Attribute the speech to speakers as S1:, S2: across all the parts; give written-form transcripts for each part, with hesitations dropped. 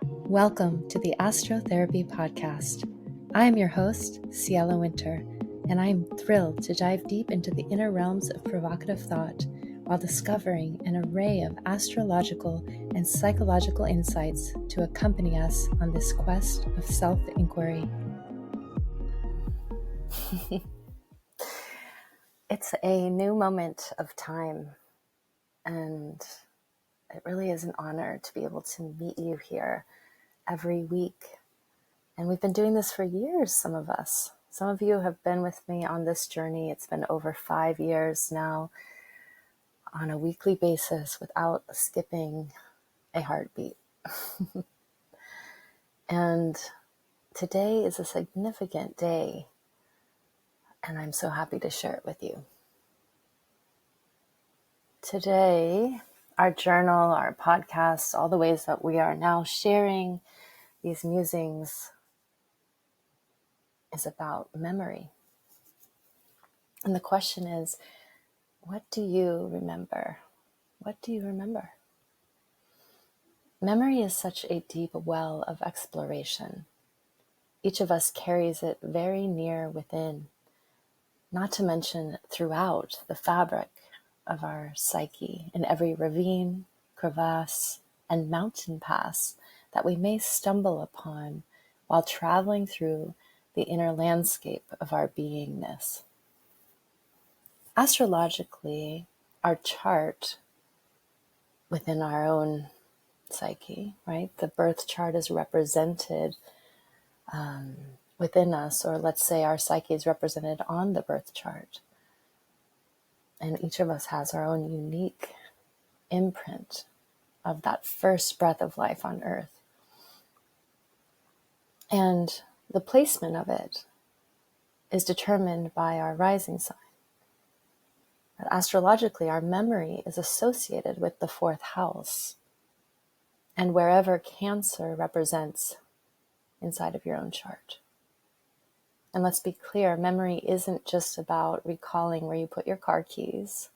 S1: Welcome to the Astrotherapy podcast. I am your host, Ciela Winter, and I am thrilled to dive deep into the inner realms of provocative thought while discovering an array of astrological and psychological insights to accompany us on this quest of self-inquiry. It's a new moment of time, and it really is an honor to be able to meet you here every week. And we've been doing this for years, some of us. Some of you have been with me on this journey. It's been over 5 years now on a weekly basis without skipping a heartbeat. And today is a significant day, and I'm so happy to share it with you. Today, our journal, our podcast, all the ways that we are now sharing these musings is about memory. And the question is, what do you remember? What do you remember? Memory is such a deep well of exploration. Each of us carries it very near within, not to mention throughout the fabric of our psyche, in every ravine, crevasse, and mountain pass that we may stumble upon while traveling through the inner landscape of our beingness. Astrologically, our chart within our own psyche, right? The birth chart is represented within us, or let's say our psyche is represented on the birth chart. And each of us has our own unique imprint of that first breath of life on earth. And the placement of it is determined by our rising sign. But astrologically, our memory is associated with the fourth house, and wherever Cancer represents inside of your own chart. And let's be clear, memory isn't just about recalling where you put your car keys,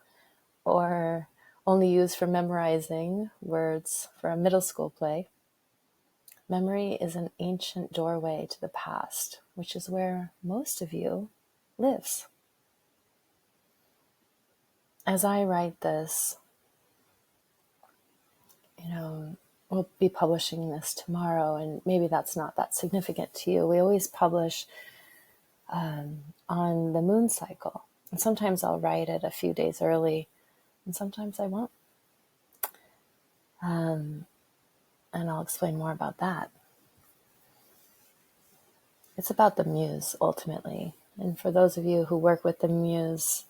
S1: or only used for memorizing words for a middle school play. Memory is an ancient doorway to the past, which is where most of you lives. As I write this, we'll be publishing this tomorrow, and maybe that's not that significant to you. We always publish on the moon cycle. And sometimes I'll write it a few days early, and sometimes I won't. And I'll explain more about that. It's about the muse, ultimately. And for those of you who work with the muse,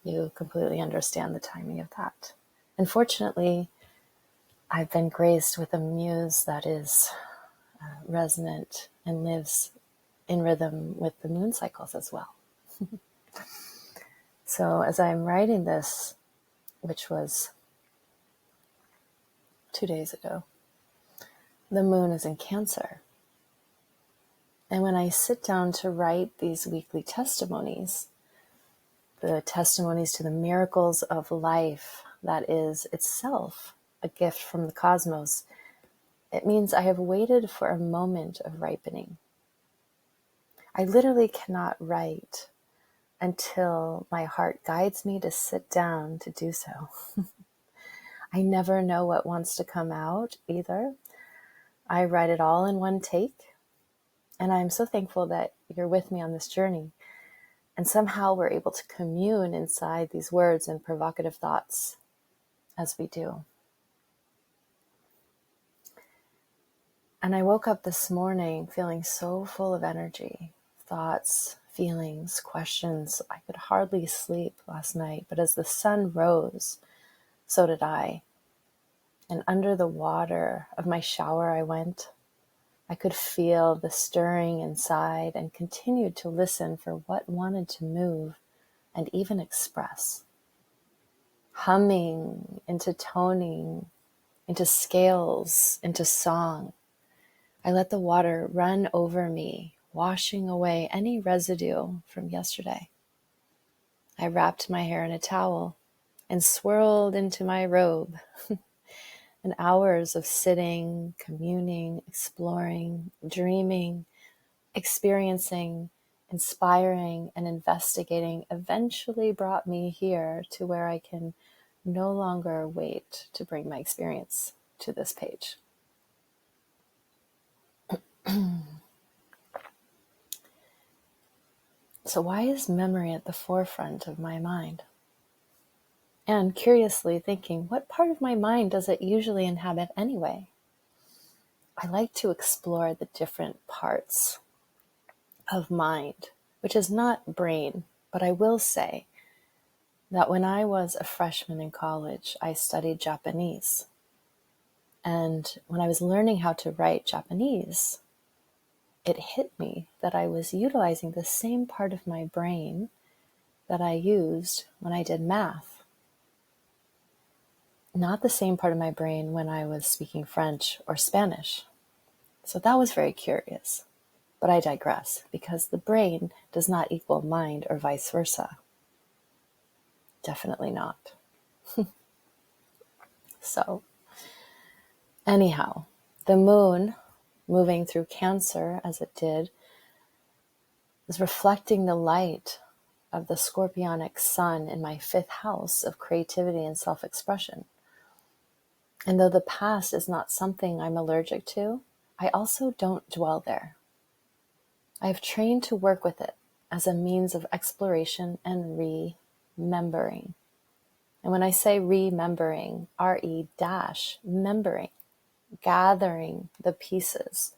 S1: you completely understand the timing of that. Unfortunately, I've been graced with a muse that is resonant and lives in rhythm with the moon cycles as well. So as I'm writing this, which was 2 days ago, the moon is in Cancer. And when I sit down to write these weekly testimonies, the testimonies to the miracles of life that is itself a gift from the cosmos, it means I have waited for a moment of ripening. I literally cannot write until my heart guides me to sit down to do so. I never know what wants to come out either. I write it all in one take, and I'm so thankful that you're with me on this journey. And somehow we're able to commune inside these words and provocative thoughts as we do. And I woke up this morning feeling so full of energy, thoughts, feelings, questions. I could hardly sleep last night, but as the sun rose, so did I. And under the water of my shower I went. I could feel the stirring inside and continued to listen for what wanted to move and even express. Humming into toning, into scales, into song. I let the water run over me, washing away any residue from yesterday. I wrapped my hair in a towel and swirled into my robe. and hours of sitting, communing, exploring, dreaming, experiencing, inspiring, and investigating eventually brought me here to where I can no longer wait to bring my experience to this page. So why is memory at the forefront of my mind? And curiously thinking, what part of my mind does it usually inhabit anyway? I like to explore the different parts of mind, which is not brain, but I will say that when I was a freshman in college, I studied Japanese. And when I was learning how to write Japanese, it hit me that I was utilizing the same part of my brain that I used when I did math. Not the same part of my brain when I was speaking French or Spanish. So that was very curious. But I digress, because the brain does not equal mind or vice versa. Definitely not. So, anyhow, the moon, moving through Cancer as it did, is reflecting the light of the scorpionic sun in my 5th house of creativity and self-expression. And though the past is not something I'm allergic to, I also don't dwell there. I have trained to work with it as a means of exploration and remembering. And when I say remembering, remembering, gathering the pieces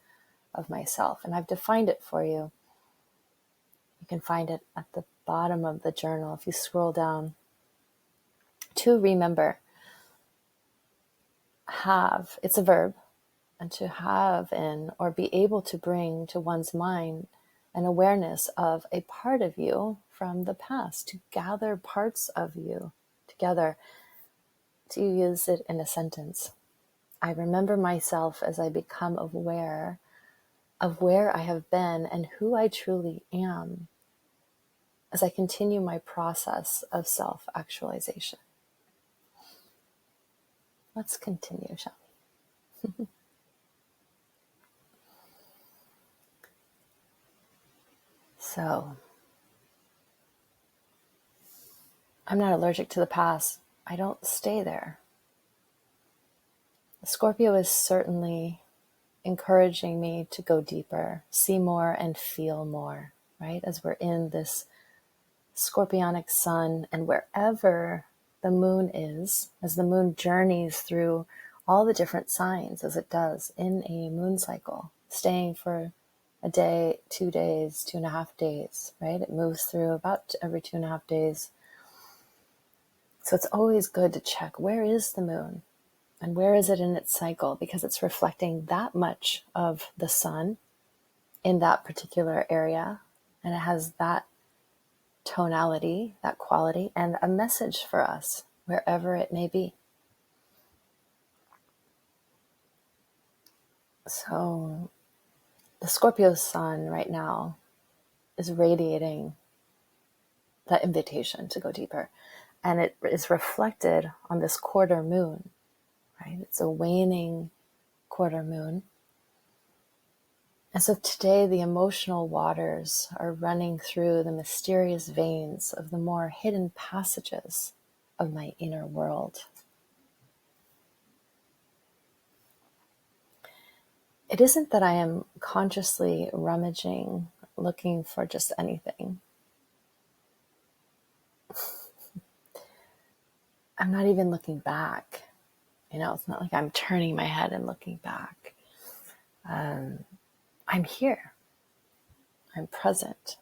S1: of myself. And I've defined it for you. You can find it at the bottom of the journal if you scroll down. To remember, have, it's a verb, and to have in or be able to bring to one's mind an awareness of a part of you from the past, to gather parts of you together, to use it in a sentence. I remember myself as I become aware of where I have been and who I truly am as I continue my process of self-actualization. Let's continue, shall we? So, I'm not allergic to the past. I don't stay there. Scorpio is certainly encouraging me to go deeper, see more, and feel more, right? As we're in this scorpionic sun, and wherever the moon is, as the moon journeys through all the different signs as it does in a moon cycle, staying for a day, 2 days, 2.5 days, right? It moves through about every 2.5 days. So it's always good to check, where is the moon and where is it in its cycle? Because it's reflecting that much of the sun in that particular area, and it has that tonality, that quality, and a message for us wherever it may be. So the Scorpio sun right now is radiating that invitation to go deeper, and it is reflected on this quarter moon, right? It's a waning quarter moon. And so today the emotional waters are running through the mysterious veins of the more hidden passages of my inner world. It isn't that I am consciously rummaging, looking for just anything. I'm not even looking back. It's not like I'm turning my head and looking back. I'm here. I'm present.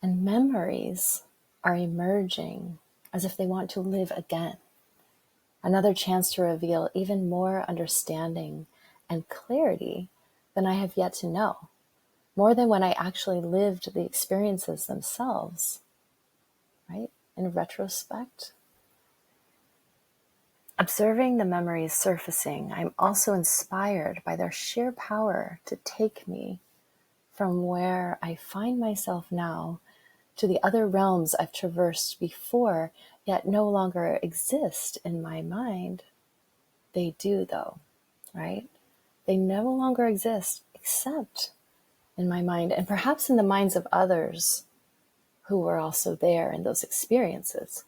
S1: And memories are emerging as if they want to live again. Another chance to reveal even more understanding and clarity than I have yet to know, more than when I actually lived the experiences themselves, right? In retrospect, observing the memories surfacing, I'm also inspired by their sheer power to take me from where I find myself now to the other realms I've traversed before, yet no longer exist in my mind. they do though, right? They no longer exist except in my mind and perhaps in the minds of others who were also there in those experiences.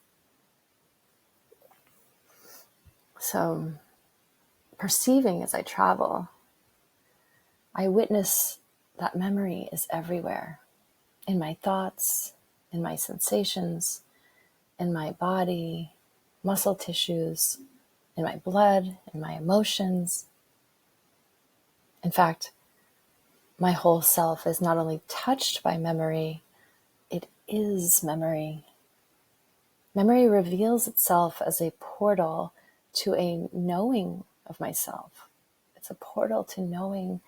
S1: So, perceiving as I travel, I witness that memory is everywhere, in my thoughts, in my sensations, in my body, muscle tissues, in my blood, in my emotions. In fact, my whole self is not only touched by memory, it is memory. Memory reveals itself as a portal to a knowing of myself. It's a portal to knowing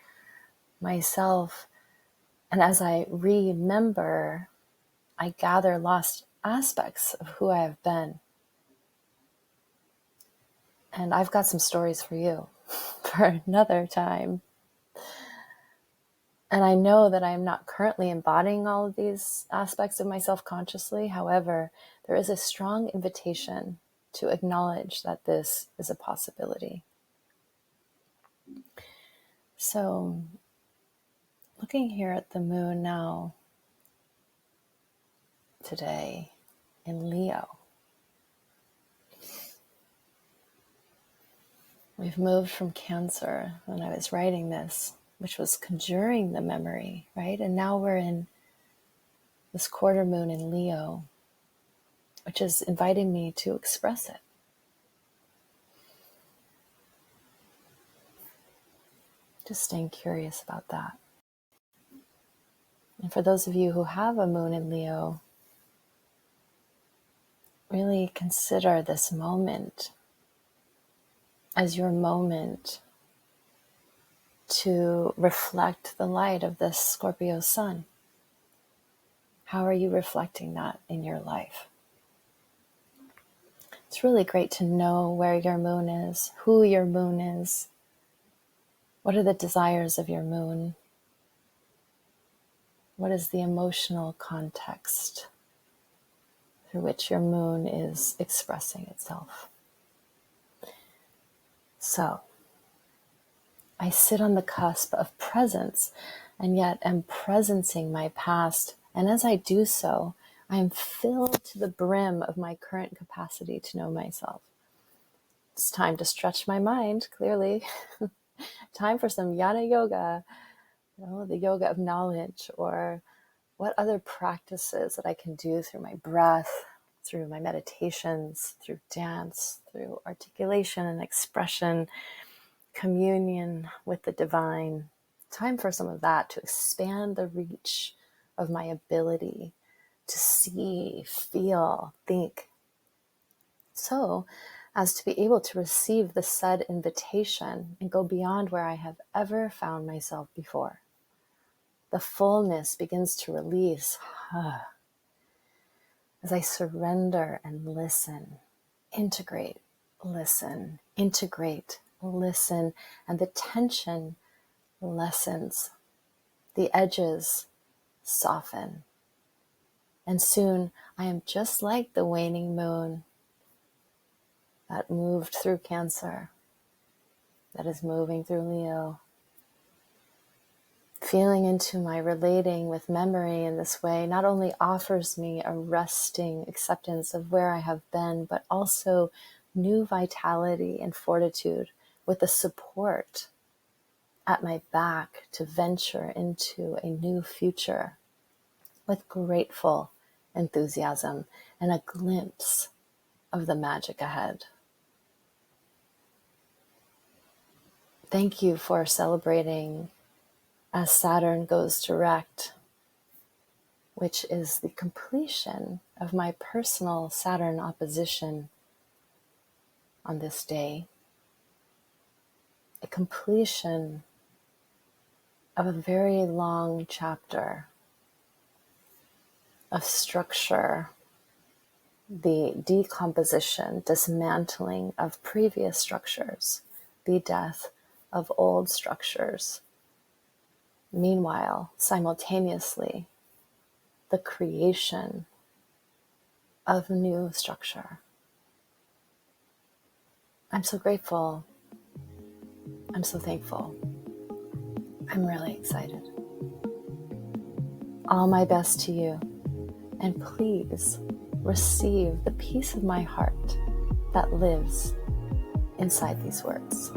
S1: myself. And as I remember, I gather lost aspects of who I have been. And I've got some stories for you for another time. And I know that I am not currently embodying all of these aspects of myself consciously. However, there is a strong invitation to acknowledge that this is a possibility. So, looking here at the moon now, today, in Leo, we've moved from Cancer when I was writing this, which was conjuring the memory, right? And now we're in this quarter moon in Leo, which is inviting me to express it. Just staying curious about that. And for those of you who have a moon in Leo, really consider this moment as your moment to reflect the light of this Scorpio sun. How are you reflecting that in your life? It's really great to know where your moon is, who your moon is, what are the desires of your moon, what is the emotional context through which your moon is expressing itself. So, I sit on the cusp of presence and yet am presencing my past. And as I do so, I am filled to the brim of my current capacity to know myself. It's time to stretch my mind, clearly. Time for some jnana yoga, the yoga of knowledge, or what other practices that I can do through my breath, through my meditations, through dance, through articulation and expression, communion with the divine. Time for some of that to expand the reach of my ability to see, feel, think, so as to be able to receive the said invitation and go beyond where I have ever found myself before. The fullness begins to release as I surrender and listen, integrate, listen, integrate, listen, and the tension lessens, the edges soften, and soon I am just like the waning moon that moved through Cancer, that is moving through Leo. Feeling into my relating with memory in this way not only offers me a resting acceptance of where I have been, but also new vitality and fortitude with the support at my back to venture into a new future with grateful enthusiasm and a glimpse of the magic ahead. Thank you for celebrating as Saturn goes direct, which is the completion of my personal Saturn opposition on this day, a completion of a very long chapter of structure, the decomposition, dismantling of previous structures, the death of old structures. Meanwhile, simultaneously, the creation of new structure. I'm so grateful I'm so thankful. I'm really excited. All my best to you, and please receive the peace of my heart that lives inside these words.